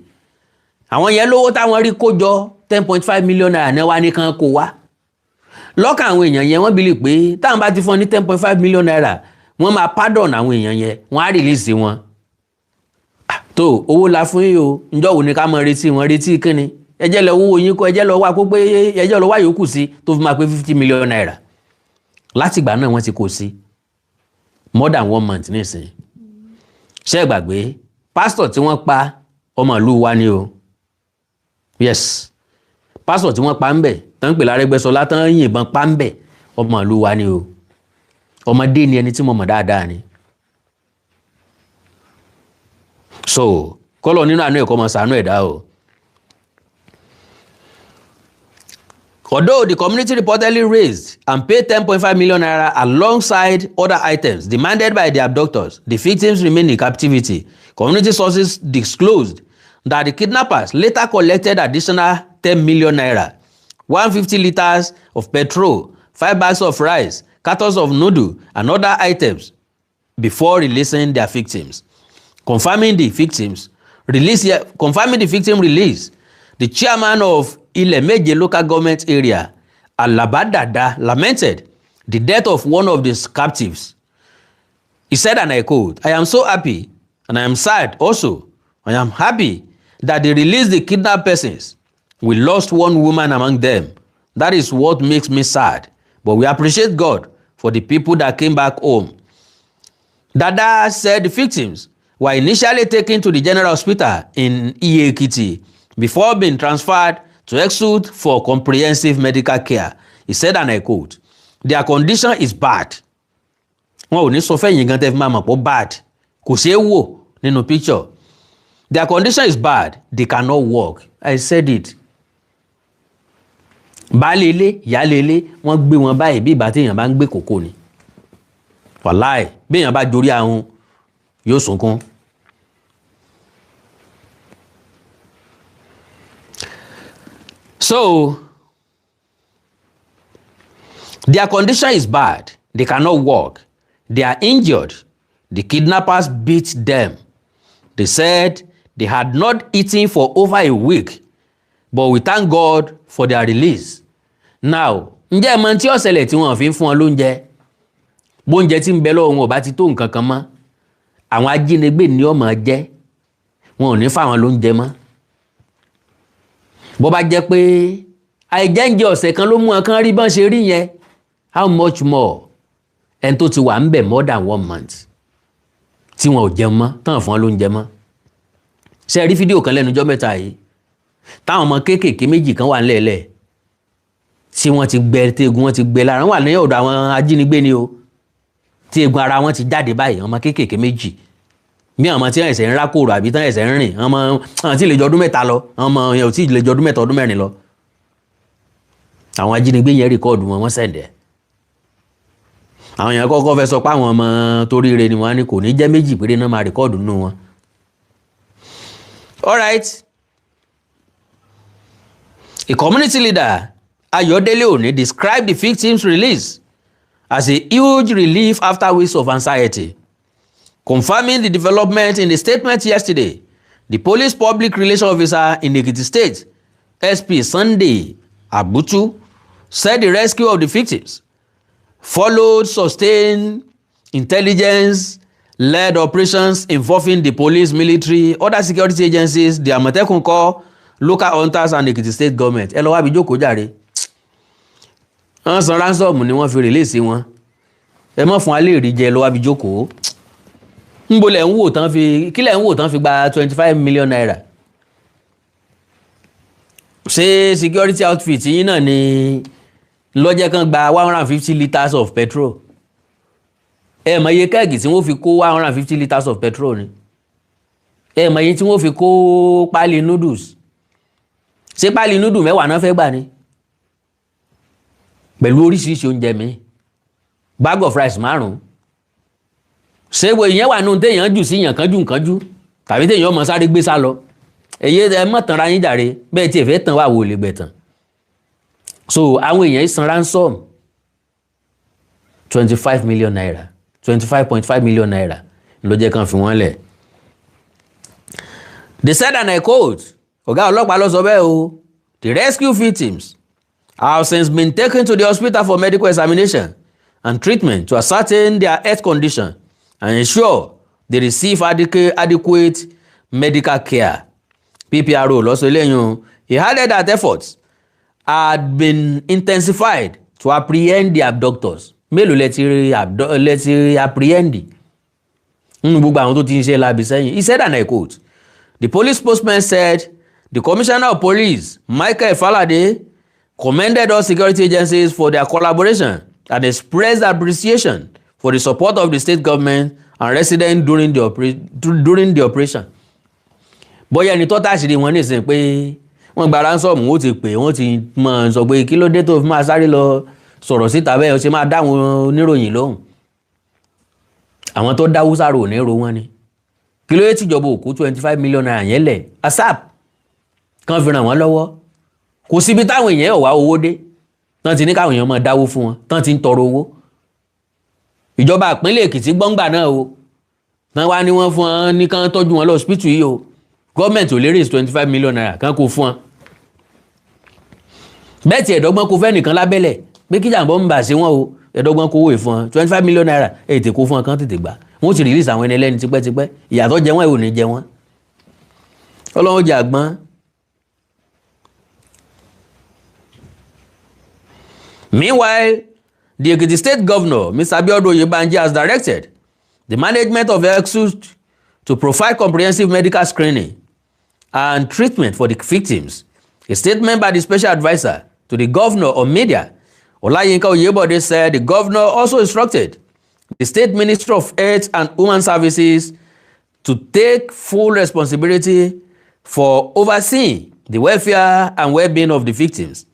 àwọn yẹn lówó táwọn rí kó jọ 10.5 million naira ní wá ní kán kó wá lọ́kàn àwọn èèyàn yẹn wọ́n believe pé táwọn bá ti fún ní 10.5 million naira wọ́n máa pardon àwọn èèyàn yẹn wọ́n á release wọn tó owó la fún yìí o ǹjọ́ wo ni ká mọ retí wọn retí kíni ẹjẹ́ lọ owó yín kó ẹjẹ́ lọ wá kó pé ẹjẹ́ lọ wá yòókù sí tó fi máa pé 50 million naira látìgbà náà wọ́n ti kó sí more than 1 month nísìnyí ṣé gbàgbé pásítọ̀ tí wọ́n pa ọmọ ìlú wa ni o yes pásítọ̀ tí wọ́n pa ń bẹ̀ tán pè l'Arẹ́gbẹ́ṣọlá tán yìnbọn pa ń bẹ̀ ọmọ ìlú wa ni o ọmọdé ni ẹni tí mo mọ̀ dáadáa ni so kọ́lọ̀ nínú àánú ẹ̀kọ́ mọ̀ ṣàánú ẹ̀dá o. Although the community reportedly raised and paid 10.5 million naira alongside other items demanded by the abductors, the victims remain in captivity. Community sources disclosed that the kidnappers later collected additional 10 million naira, 150 liters of petrol, 5 bags of rice, cartons of noodle, and other items before releasing their victims. Confirming the victim release, the chairman of Ilemeje local government area, Alabadada, lamented the death of one of these captives. He said, and I quote, "I am so happy and I am sad also. I am happy that they released the kidnapped persons. We lost one woman among them. That is what makes me sad. But we appreciate God for the people that came back home." Dada said the victims were initially taken to the general hospital in Ekiti before being transferred to Exud for comprehensive medical care. He said, and I quote, "Their condition is bad." Wọn ò ní sọ fẹ́yìn gan tẹ́ fi máa mọ̀ pọ̀ bad. Kò ṣeé wò nínú picture. Their condition is bad. They cannot walk. I said it. Baálé ilé, ìyálé ilé, wọ́n gbé wọn báyìí bí ìgbà tí èèyàn bá ń gbé kòkó ni. Wàláì, bí èèyàn bá jorí ahun, yóò sunkún. So, their condition is bad. They cannot walk. They are injured. The kidnappers beat them. They said they had not eaten for over a week, but we thank God for their release. Now, ǹjẹ́ ẹ̀mọ tí ó ṣẹlẹ̀ tí wọ́n fi ń fún wọn lóúnjẹ? Bóúnjẹ tí ń bẹ lọ́wọ́ wọn ò bá ti tó nǹkan kan mọ́. Àwọn ajínigbé ni ó máa jẹ. Wọn ò ní fáwọn lóúnjẹ mọ́. Bó bá jẹ́ pé àìjẹ́ǹjẹ ọ̀sẹ̀ kan ló mú wọn kán rí bọ́n ṣe rí yẹn, how much more ẹni tó ti wà ń bẹ̀ more than 1 month tí wọn ò jẹun mọ́ tán fún wọn lóúnjẹ mọ́. Ṣé ẹ rí fídíò kan lẹ́nu ọjọ́ mẹ́ta yìí táwọn ọmọ kéékèèké méjì kan wà ńlẹ̀ẹ́lẹ̀ tí wọ́n ti gbẹ tegun wọn ti gbẹ lára wọn wà ní ọ̀dọ̀ àwọn ajínigbé ni o tí egun ara wọn ti jáde báyìí ọmọ kéékèèké méjì bí àwọn ọmọ tí wọ́n ẹ̀sẹ̀ ń rákòrò àbí tán ẹ̀sẹ̀ ń rìn ọmọ tí lè jọ ọdún mẹ́ta lọ ọmọ yẹn ò tí lè jọ ọdún mẹ́ta ọdún mẹ́rin lọ àwọn ajínigbé yẹn rìkọ́ọ̀dù wọn wọ́n sẹ̀ǹdẹ̀ àwọn yẹn kọ́kọ́ fẹ́ sọ pé àwọn ọmọ tó ríire ni wọ́n á ní kò ní jẹ́ méjì péré náà máa rìkọ́ọ̀dù nínú wọn. All right. A community leader, Ayodele Oni, described the victims' release as a huge relief after weeks of anxiety. Confirming the development in the statement yesterday, the police public relations officer in Ekiti State, SP Sunday Abutu, said the rescue of the victims followed sustained intelligence-led operations involving the police, military, other security agencies, the Amotekun Corps, local hunters and Ekiti State government. Ẹ lọ wá bí jókòó jàre. Wọ́n san ransom ni wọ́n fi release wọn. Ẹ mọ́ fún alẹ́ ìrìjẹ ẹ lọ wá bí jókòó. Ńbo lẹ̀ ń wò tán fi kí lẹ̀ ń wò tán fi gba 25 million naira. ṣé security outfit yín náà ni lọ́jẹ́ kan gba 150 litres of petrol ẹ mọ̀ iye kẹ́ẹ̀gì tí wọ́n fi kó 150 litres of petrol ni ẹ mọ̀ iye tí wọ́n fi kó páálí noodles ṣé páálí noodles 10 náà fẹ́ gbà ni pẹ̀lú oríṣiríṣi oúnjẹ mi bag of rice 5 ṣé wo ìyẹn wà nù téèyàn jù sí yàn kánjú tàbí téèyàn mọ̀ sáré gbé sá lọ èyí ẹ mọ̀ tàn ra yín jàre bẹ́ẹ̀ tí ẹ fẹ́ tàn wà wò lè gbẹ̀ tàn so àwọn èèyàn san ransom 25 million naira 25.5 million naira ló jẹ́ kan fi wọ́n lẹ̀. They said, and I quote, ọ̀gá ọlọ́pàá ló sọ bẹ́ẹ̀ o, the rescue victims have since been taken to the hospital for medical examination and treatment to ascertain their health condition and ensure they receive adequate medical care. PPRO ló sọ eléyìí. He added that efforts had been intensified to apprehend the abductors. Mélòó lẹ ti apprehend nínú gbogbo àwọn tó ti ń ṣe láabi sẹ́yìn. He said, and I quote, the police spokesman said the commissioner of police, Michael Falade, commended all security agencies for their collaboration and expressed appreciation for the support of the state government and residents during the operation. Bóyá ẹni tó táṣìírí wọn ní ìsìn pé wọ́n gba ransom wọ́n ti pè wọ́n ti mọ̀ sọ pé kí ló dé tó fi máa sáré lọ sọ̀rọ̀ síta bẹ́ẹ̀ ó ṣe máa dáwọn oníròyìn lóhùn. Àwọn tó dáwó sáró ní ro wọn ni. Kí ló yẹ tíjọba òkú 25 million naira yẹn lẹ̀ asap kan fi ràn wọ́n lọ́wọ́. Kò síbi táwọn èèyàn ò wá owó dé tán ti ní káwọn èèyàn máa dáwó fún wọn tán ti ń tọrọ owó. Ìjọba ìpínlẹ̀ Èkìtì gbọ́ngbà náà o tán wá ní wọ́n fún wọn ní kán tọ́jú wọn lọ hospital yìí o gọ́ọ̀mẹ̀ntì ò lè raise 25 million naira kan kó fún wọn. Bẹ́ẹ̀ tí ẹ̀dọ́gbọ́n kó fẹ́ nìkan lábẹ́lẹ̀ pé kí jàǹbọ̀ ń bà sí wọn o ẹ̀dọ́gbọ́n kówó ìfún wọn 25 million naira ètè kó fún wọn kan tètè gbà wọ́n ti release àwọn ẹni ẹlẹ́ni tipẹ́tipẹ́ ìyàtọ̀ jẹ wọ́n ò ní jẹ wọ́n. Ọlọ́run jẹ àgbọ́n. Meanwhile, the Ekiti State Governor, Mr. Abiodun Oyebanji, has directed the management of EXUT to provide comprehensive medical screening and treatment for the victims. A statement by the special advisor to the governor on media, Olayinka Oyebode, said the governor also instructed the State Ministry of Health and Human Services to take full responsibility for overseeing the welfare and well-being of the victims,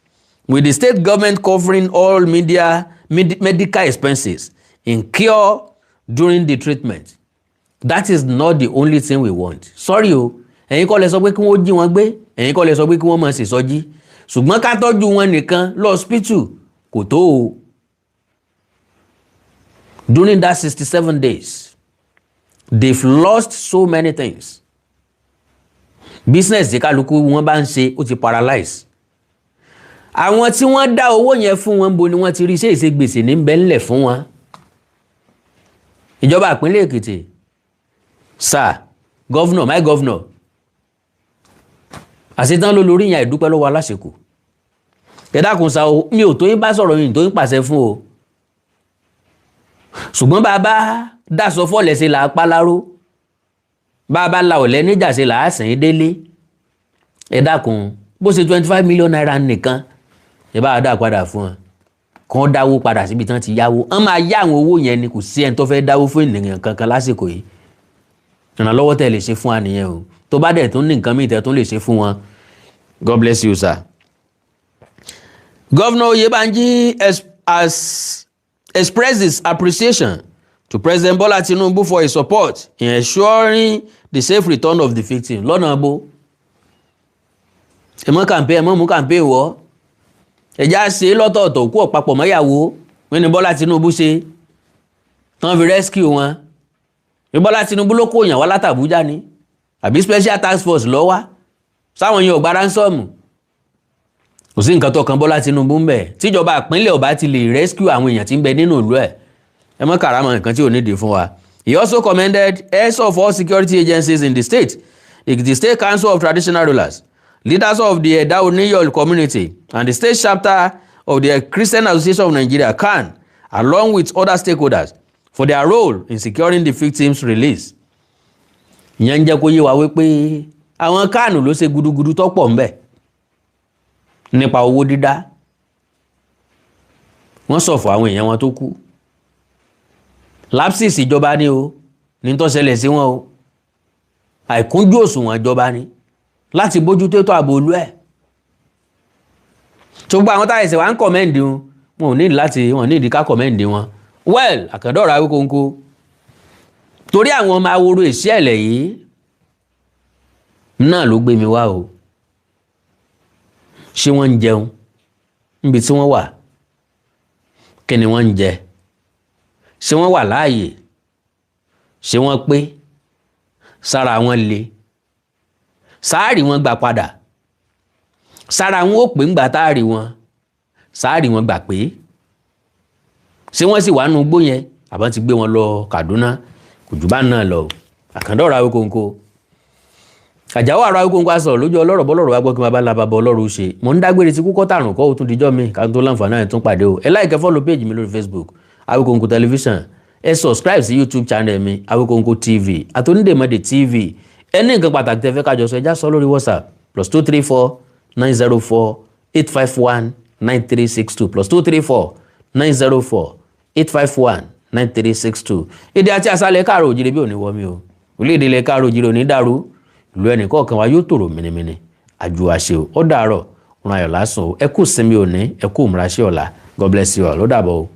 with the state government covering all medical expenses in cure during the treatment. That is not the only thing we want. Sorry o, ẹ̀yin kọ́ lẹ sọ pé kí wọ́n jí wọn gbé, ẹ̀yin kọ́ lẹ sọ pé kí wọ́n máa ṣe ìsọjí. Ṣùgbọ́n ká tọ́jú wọn nìkan lọ hospital kò tó o. During that 67 days, they've lost so many things. Business tí kálukú wọn bá ń ṣe ó ti paralyze. Àwọn tí wọ́n dá owó yẹn fún wọn bo ni wọ́n ti rí ṣe ìṣègbèsè ní bẹ́ńlẹ̀ fún wọn. Ìjọba ìpínlẹ̀ Èkìtì, sir, governor, my governor, àṣetán ló lórí ìyàn ìdúpẹ́ lọ́wọ́ aláṣekù. Ẹ dákun sa o, mi ò tó yín bá sọ̀rọ̀ yìí tó yín pàṣẹ fún o. Ṣùgbọ́n bàbá dáṣọ fọ́lẹ̀ ṣe là á páláró. Bàbá la ọ̀lẹ́ níjà ṣe là á sìn délé. Ẹ dákun, bó ṣe 25 million naira nìkan, ẹ bá dá padà fún wọn. Kàn dáwó padà síbi tán ti yáwó. Wọ́n máa yá àwọn owó yẹn ni kò sí ẹni tó fẹ́ dáwó fún ènìyàn kankan lásìkò yìí. Ìrànlọ́wọ́ tẹ́ lè ṣe fún wa nìyẹn o. Tó bá dẹ̀ tún ní nǹkan míì tẹ́ tún lè ṣe fún wọn. God bless you, sir. Governor Oyebanji has expressed his appreciation to President Bola Tinubu for his support in ensuring the safe return of the victim. Lọ́nà bo. Ẹ mọ́ campaign, ẹ mọ́ mú campaign wọ́. Ẹja ṣe lọ́tọ̀ọ̀tọ̀ kú ọ̀pápọ̀ mọ́yàwó. Wọ́n ní Bọ́lá Tinubu ṣe. Tán fi rescue wọn. Bọ́lá Tinubu ló kó yàn wá láti Àbújá ni. Àbí special task force ló wá. Sáwọn yẹn ò gba ransom. Kò sí nǹkan tó kan Bọ́lá Tinubu ń bẹ̀. Tíjọba ìpínlẹ̀ ọba ti lè rescue àwọn èèyàn tí ń bẹ nínú ìlú ẹ̀. Ẹ mọ́ kàrámọ̀ nǹkan tí ò nídìí fún wa. He also commended heads of all security agencies in the state, the State Council of Traditional Rulers, leaders of the Edaoniyol community, and the state chapter of the Christian Association of Nigeria, CAN, along with other stakeholders, for their role in securing the victims' release. Ìyẹn ń jẹ́ kó yé wa wípé àwọn CAN ló ṣe gudugudu tó pọ̀ ńbẹ̀. nípa owó dídá wọ́n ṣọ̀fọ̀ àwọn èèyàn wọn tó kú lapsis ìjọba ni o ní tó ṣẹlẹ̀ sí wọn o àìkúnjú òṣùwọ̀n ìjọba ni láti bójú tó ààbò olú ẹ̀ tó gbọ́ àwọn táyẹ̀sẹ̀ wá ń kọ̀mẹ́ǹdì wọn ò ní láti wọn ní ìdíká kọ̀mẹ́ǹdì wọn well àkàndọ̀rọ̀ Awíkonko torí àwọn ọmọ aworo èsì ẹ̀lẹ̀ yìí náà ló gbé mi wá o ṣé wọ́n ń jẹun níbi tí wọ́n wà kí ni wọ́n ń jẹ ṣé wọ́n wà láàyè ṣé wọ́n pé sára wọn le sáàrì wọn gbà padà sára wọn ó pè ń gbà táàrì wọn sáàrì wọn gbà pé ṣé wọ́n sì wà nù gbó yẹn àbá ti gbé wọn lọ Kaduna kò jù bá náà lọ àkàndọ̀rọ̀ Awíkonko àjàwó àrò Awíkonko aṣọ lójú ọlọ́rọ̀ bọ́lọ́rọ̀ wá gbọ́ kí n bá lábàbọ̀ ọlọ́run ṣe mò ń dágbére tí kúkọ́ tàrùn kọ́ òtún dijọ́ mi ká tó láǹfààní àyè tún pàdé o ẹ like follow page mi lórí Facebook Awíkonko television ẹ subscribe sí YouTube channel mi Awíkonko TV àtònídèmọdé TV ẹ ní nǹkan pàtàkì tẹ́ fẹ́ kájọ sọ ẹ já sọ lórí WhatsApp +234 904 851 9362 +234 904 851 9362 èdè àti àṣàlẹ̀ káàrọ̀ òjìrè bí òní wọmi o orílẹ̀-èdè ilẹ̀ káàrọ̀ òjìrè òní dàrú ìlú ẹnì kọ̀ọ̀kan wa yóò tòrò mìnìmìnì àjò àṣẹ ó dàárọ̀ ọ̀run ayọ̀ lásán ẹ kú sinmi òní ẹ kú múra sí ọ̀la God bless you all ó dàbọ̀ o.